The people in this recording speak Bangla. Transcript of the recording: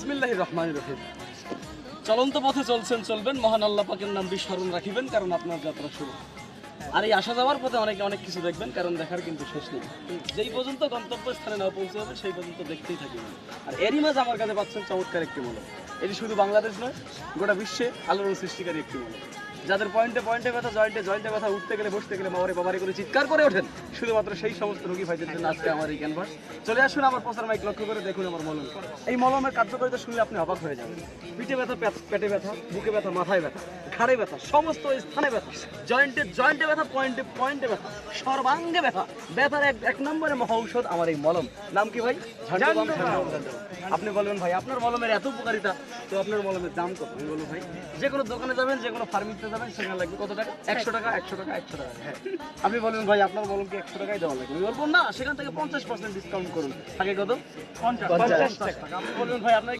বিসমিল্লাহির রহমানির রহিম। চলন্ত পথে চলছেন, চলবেন, মহান আল্লাহ পাকের নাম বিস্মরণ রাখিবেন, কারণ আপনার যাত্রা শুরু। আর এই আসা যাওয়ার পথে অনেকে অনেক কিছু দেখবেন, কারণ দেখার কিন্তু শেষ নেই। যেই পর্যন্ত গন্তব্য স্থানে না পৌঁছে হবে সেই পর্যন্ত দেখতেই থাকবেন। আর এরই মাঝে আমার কাছে পাচ্ছেন চমৎকার একটি মলম। এটি শুধু বাংলাদেশ নয়, গোটা বিশ্বে আলোড়ন সৃষ্টিকারী একটি মলম। যাদের পয়েন্টে পয়েন্টে ব্যথা, জয়েন্টে ব্যথা, উঠতে গেলে বসতে গেলে বাবারে করে চিৎকার করে ওঠেন, শুধুমাত্র সেই সমস্ত রোগী ভাইদের জন্য আজকে আমার এই ক্যানভাস। চলে আসুন আমার প্রচার মাইক লক্ষ্য করে দেখুন আমার মলম। এই মলমের কার্যকারিতা শুনলে আপনি অবাক হয়ে যাবেন। পিঠে ব্যথা, পেটে ব্যথা, বুকে ব্যথা, মাথায় ব্যথা, ঘাড়ে ব্যথা, সমস্ত স্থানে ব্যথা, জয়েন্টে ব্যথা, পয়েন্টে ব্যথা, সর্বাঙ্গে ব্যথা, ব্যথার এক নম্বরে মহা ঔষধ আমার এই মলম। নাম কি ভাই? ঝান্ডুবাম। আপনি বলবেন ভাই আপনার মলমের এত উপকারিতা, তো আপনার মলমের দাম কত? আমি বলবো ভাই, যে কোনো দোকানে যাবেন, যে কোনো ফার্মেসিতে যাবেন, সেখানে লাগবে কত টাকা? 100 টাকা, 100 টাকা, 100 টাকা। হ্যাঁ, আপনি বলবেন ভাই আপনার মলমকে 100 টাকাই দেওয়া লাগবে। আমি বলবো না, সেখান থেকে 50% ডিসকাউন্ট করুন। থাকে কত? 50 টাকা। আপনি বলবেন ভাই আপনার